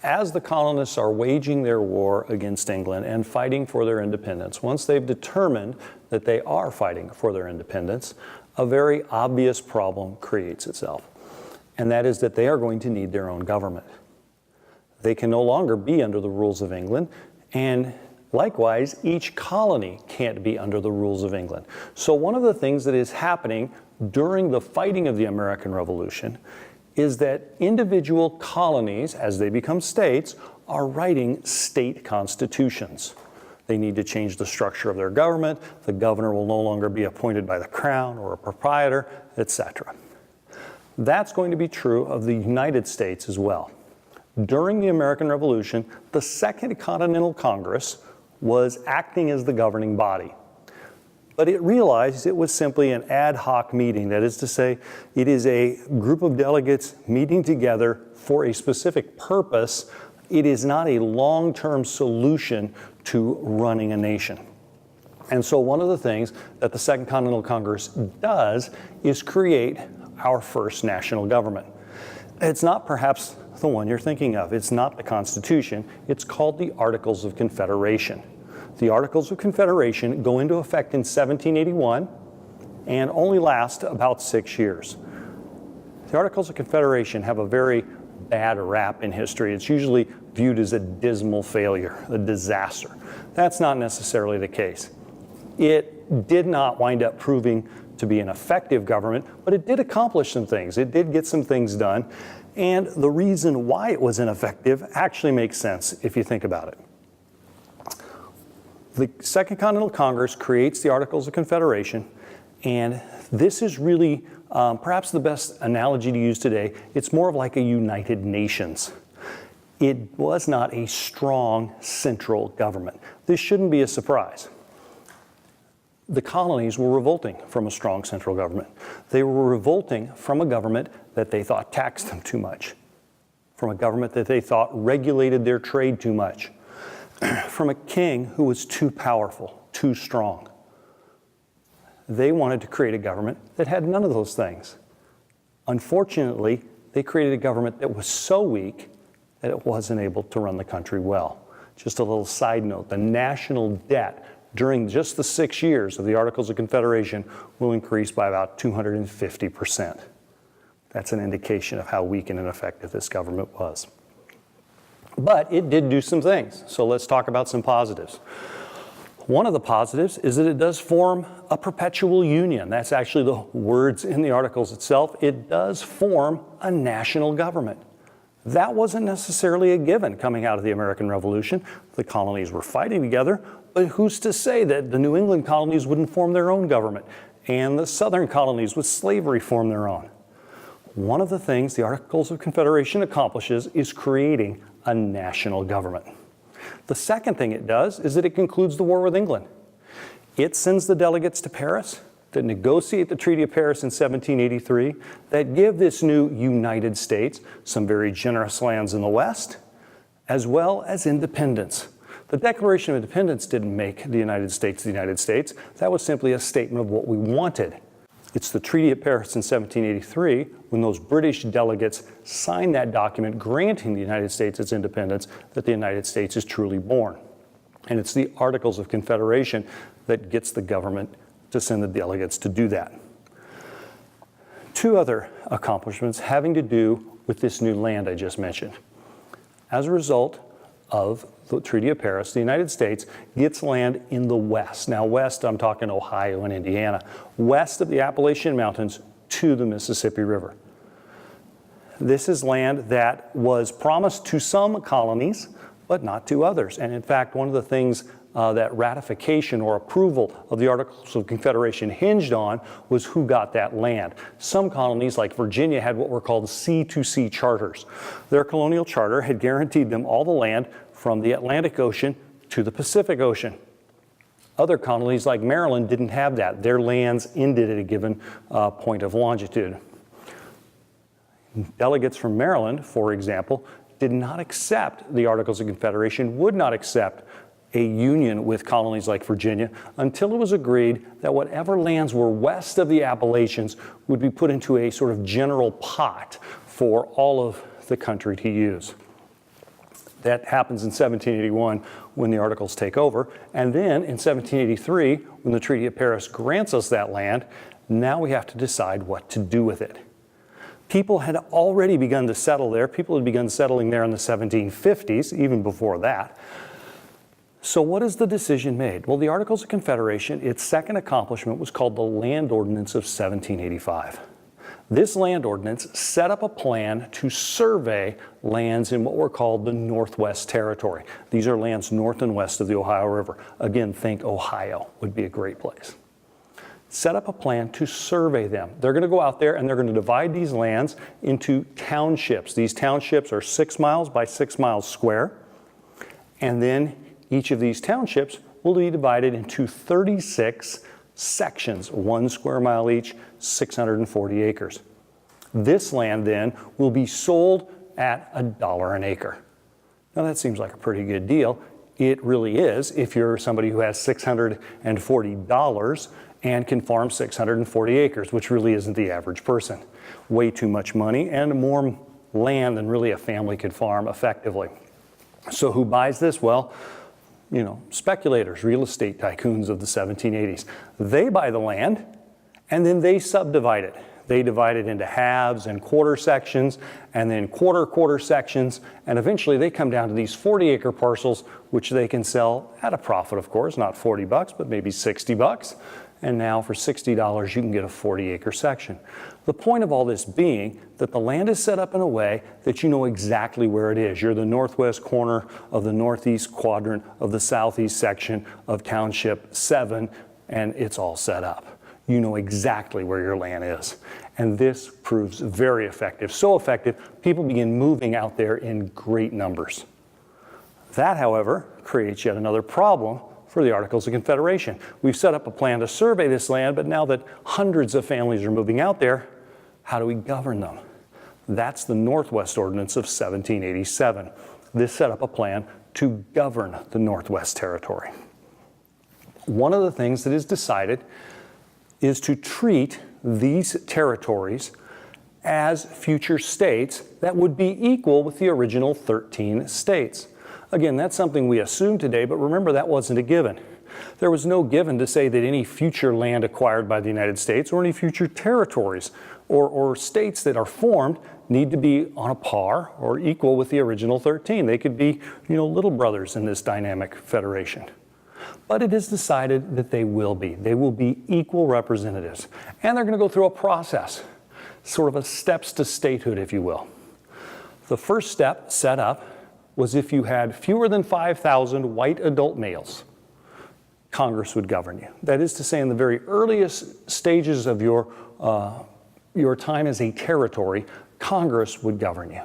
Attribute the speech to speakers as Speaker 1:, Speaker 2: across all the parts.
Speaker 1: as the colonists are waging their war against England and fighting for their independence, once they've determined that they are fighting for their independence, a very obvious problem creates itself. And that is that they are going to need their own government. They can no longer be under the rules of England, and likewise, each colony can't be under the rules of England. So one of the things that is happening during the fighting of the American Revolution is that individual colonies, as they become states, are writing state constitutions. They need to change the structure of their government. The governor will no longer be appointed by the crown or a proprietor, etc. That's going to be true of the United States as well. During the American Revolution, the Second Continental Congress was acting as the governing body. But it realized it was simply an ad hoc meeting. That is to say, it is a group of delegates meeting together for a specific purpose. It is not a long-term solution to running a nation. And so one of the things that the Second Continental Congress does is create our first national government. It's not perhaps the one you're thinking of. It's not the Constitution. It's called the Articles of Confederation. The Articles of Confederation go into effect in 1781 and only last about 6 years. The Articles of Confederation have a very bad rap in history. It's usually viewed as a dismal failure, a disaster. That's not necessarily the case. It did not wind up proving to be an effective government, but it did accomplish some things. It did get some things done, and the reason why it was ineffective actually makes sense if you think about it. The Second Continental Congress creates the Articles of Confederation, and this is really perhaps the best analogy to use today. It's more of like a United Nations. It was not a strong central government. This shouldn't be a surprise. The colonies were revolting from a strong central government. They were revolting from a government that they thought taxed them too much, from a government that they thought regulated their trade too much, from a king who was too powerful, too strong. They wanted to create a government that had none of those things. Unfortunately, they created a government that was so weak that it wasn't able to run the country well. Just a little side note, the national debt during just the 6 years of the Articles of Confederation will increase by about 250%. That's an indication of how weak and ineffective this government was. But it did do some things, so let's talk about some positives. One of the positives is that it does form a perpetual union. That's actually the words in the Articles itself. It does form a national government. That wasn't necessarily a given coming out of the American Revolution. The colonies were fighting together, but who's to say that the New England colonies wouldn't form their own government and the southern colonies with slavery form their own? One of the things the Articles of Confederation accomplishes is creating a national government. The second thing it does is that it concludes the war with England. It sends the delegates to Paris that negotiate the Treaty of Paris in 1783 that give this new United States some very generous lands in the West, as well as independence. The Declaration of Independence didn't make the United States the United States. That was simply a statement of what we wanted. It's the Treaty of Paris in 1783, when those British delegates signed that document granting the United States its independence, that the United States is truly born. And it's the Articles of Confederation that gets the government to send the delegates to do that. Two other accomplishments having to do with this new land I just mentioned. As a result of the Treaty of Paris, the United States gets land in the West. Now, West, I'm talking Ohio and Indiana, west of the Appalachian Mountains to the Mississippi River. This is land that was promised to some colonies, but not to others. And in fact, one of the things that ratification or approval of the Articles of Confederation hinged on was who got that land. Some colonies, like Virginia, had what were called sea-to-sea charters. Their colonial charter had guaranteed them all the land from the Atlantic Ocean to the Pacific Ocean. Other colonies, like Maryland, didn't have that. Their lands ended at a given point of longitude. Delegates from Maryland, for example, did not accept the Articles of Confederation, would not accept a union with colonies like Virginia until it was agreed that whatever lands were west of the Appalachians would be put into a sort of general pot for all of the country to use. That happens in 1781 when the Articles take over. And then in 1783, when the Treaty of Paris grants us that land, now we have to decide what to do with it. People had already begun to settle there. People had begun settling there in the 1750s, even before that. So what is the decision made? Well, the Articles of Confederation, its second accomplishment was called the Land Ordinance of 1785. This land ordinance set up a plan to survey lands in what were called the Northwest Territory. These are lands north and west of the Ohio River. Again, think Ohio would be a great place. Set up a plan to survey them. They're going to go out there and they're going to divide these lands into townships. These townships are 6 miles by 6 miles square. And then each of these townships will be divided into 36 sections, 1 square mile each, 640 acres. This land then will be sold at $1 an acre. Now that seems like a pretty good deal. It really is if you're somebody who has $640 and can farm 640 acres, which really isn't the average person. Way too much money and more land than really a family could farm effectively. So who buys this? Well, you know, speculators, real estate tycoons of the 1780s. They buy the land and then they subdivide it. They divide it into halves and quarter sections and then quarter sections, and eventually they come down to these 40-acre parcels, which they can sell at a profit, of course, not $40, but maybe $60. And now for $60, you can get a 40-acre section. The point of all this being that the land is set up in a way that you know exactly where it is. You're the northwest corner of the northeast quadrant of the southeast section of Township 7, and it's all set up. You know exactly where your land is. And this proves very effective. So effective, people begin moving out there in great numbers. That, however, creates yet another problem for the Articles of Confederation. We've set up a plan to survey this land, but now that hundreds of families are moving out there, how do we govern them? That's the Northwest Ordinance of 1787. This set up a plan to govern the Northwest Territory. One of the things that is decided is to treat these territories as future states that would be equal with the original 13 states. Again, that's something we assume today, but remember that wasn't a given. There was no given to say that any future land acquired by the United States or any future territories or states that are formed need to be on a par or equal with the original 13. They could be, you know, little brothers in this dynamic federation. But it is decided that they will be. They will be equal representatives. And they're going to go through a process, sort of a steps to statehood, if you will. The first step set up was if you had fewer than 5,000 white adult males, Congress would govern you. That is to say, in the very earliest stages of your time as a territory, Congress would govern you.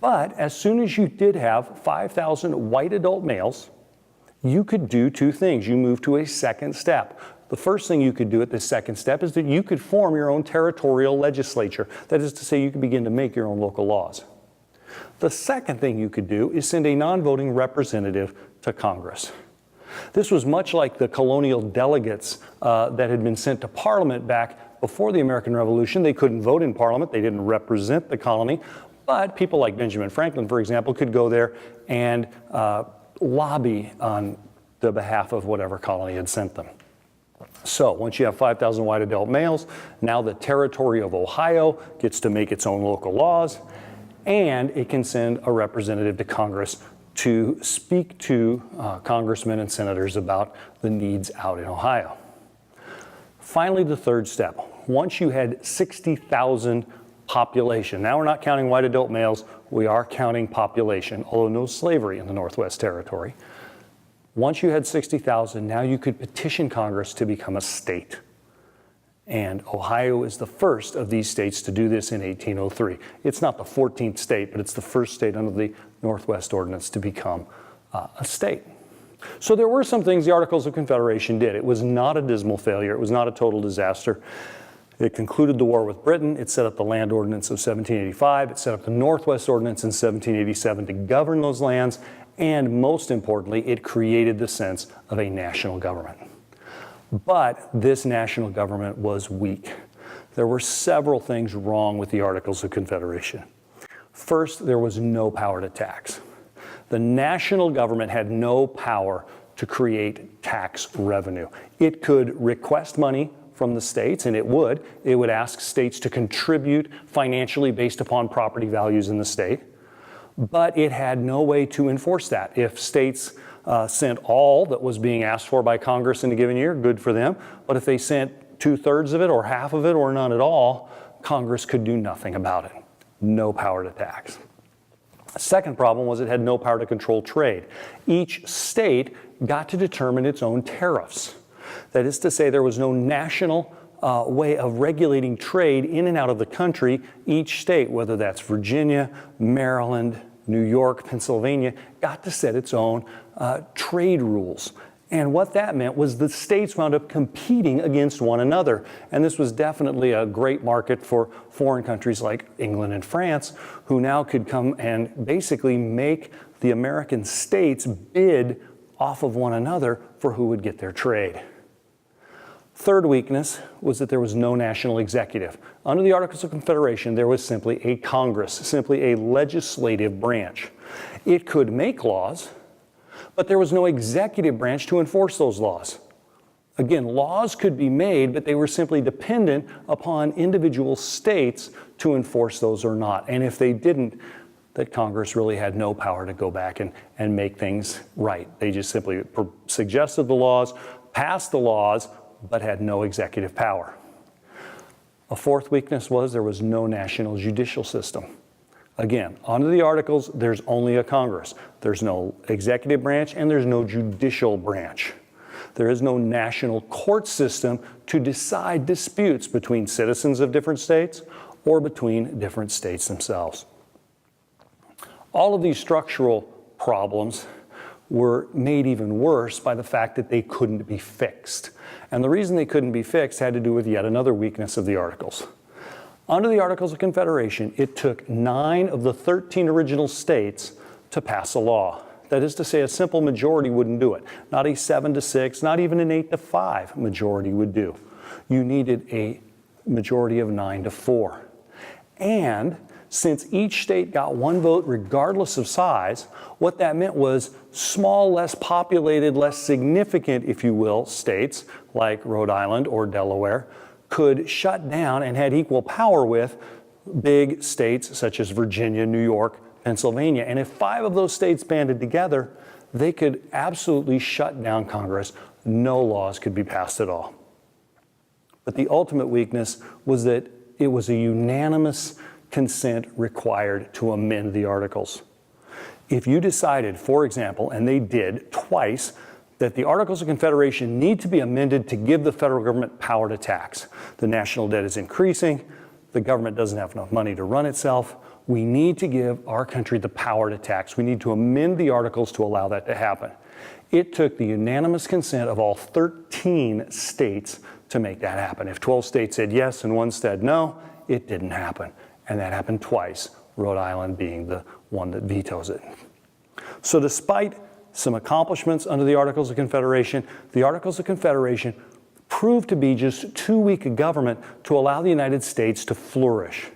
Speaker 1: But as soon as you did have 5,000 white adult males, you could do two things. You move to a second step. The first thing you could do at this second step is that you could form your own territorial legislature. That is to say, you could begin to make your own local laws. The second thing you could do is send a non-voting representative to Congress. This was much like the colonial delegates that had been sent to Parliament back before the American Revolution. They couldn't vote in Parliament. They didn't represent the colony. But people like Benjamin Franklin, for example, could go there and lobby on the behalf of whatever colony had sent them. So once you have 5,000 white adult males, now the territory of Ohio gets to make its own local laws, and it can send a representative to Congress to speak to congressmen and senators about the needs out in Ohio. Finally, the third step. Once you had 60,000 population, now we're not counting white adult males, we are counting population, although no slavery in the Northwest Territory. Once you had 60,000, now you could petition Congress to become a state. And Ohio is the first of these states to do this in 1803. It's not the 14th state, but it's the first state under the Northwest Ordinance to become a state. So there were some things the Articles of Confederation did. It was not a dismal failure. It was not a total disaster. It concluded the war with Britain. It set up the Land Ordinance of 1785. It set up the Northwest Ordinance in 1787 to govern those lands. And most importantly, it created the sense of a national government. But this national government was weak. There were several things wrong with the Articles of Confederation. First, there was no power to tax. The national government had no power to create tax revenue. It could request money from the states, and it would. It would ask states to contribute financially based upon property values in the state, but it had no way to enforce that. If states sent all that was being asked for by Congress in a given year, good for them. But if they sent 2/3 of it or half of it or none at all, Congress could do nothing about it. No power to tax. The second problem was it had no power to control trade. Each state got to determine its own tariffs. That is to say, there was no national way of regulating trade in and out of the country. Each state, whether that's Virginia, Maryland, New York, Pennsylvania, got to set its own trade rules. And what that meant was the states wound up competing against one another. And this was definitely a great market for foreign countries like England and France, who now could come and basically make the American states bid off of one another for who would get their trade. Third weakness was that there was no national executive. Under the Articles of Confederation, there was simply a Congress, simply a legislative branch. It could make laws, but there was no executive branch to enforce those laws. Again, laws could be made, but they were simply dependent upon individual states to enforce those or not. And if they didn't, that Congress really had no power to go back and make things right. They just simply suggested the laws, passed the laws, but had no executive power. A fourth weakness was there was no national judicial system. Again, under the Articles, there's only a Congress. There's no executive branch and there's no judicial branch. There is no national court system to decide disputes between citizens of different states or between different states themselves. All of these structural problems were made even worse by the fact that they couldn't be fixed. And the reason they couldn't be fixed had to do with yet another weakness of the Articles. Under the Articles of Confederation, it took 9 of the 13 original states to pass a law. That is to say, a simple majority wouldn't do it. Not a 7-6, not even an 8-5 majority would do. You needed a majority of 9-4. And since each state got 1 vote regardless of size, what that meant was small, less populated, less significant, if you will, states like Rhode Island or Delaware could shut down and had equal power with big states such as Virginia, New York, Pennsylvania. And if 5 of those states banded together, they could absolutely shut down Congress. No laws could be passed at all. But the ultimate weakness was that it was a unanimous consent required to amend the Articles. If you decided, for example, and they did twice, that the Articles of Confederation need to be amended to give the federal government power to tax. The national debt is increasing. The government doesn't have enough money to run itself. We need to give our country the power to tax. We need to amend the Articles to allow that to happen. It took the unanimous consent of all 13 states to make that happen. If 12 states said yes and 1 said no, it didn't happen. And that happened twice, Rhode Island being the one that vetoes it. So despite some accomplishments under the Articles of Confederation, the Articles of Confederation proved to be just too weak a government to allow the United States to flourish.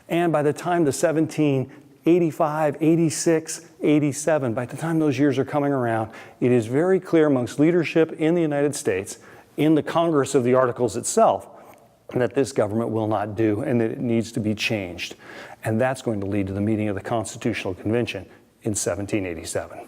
Speaker 1: And by the time the 1785, 86, 87, by the time those years are coming around, it is very clear amongst leadership in the United States, in the Congress of the Articles itself, that this government will not do and that it needs to be changed. And that's going to lead to the meeting of the Constitutional Convention in 1787.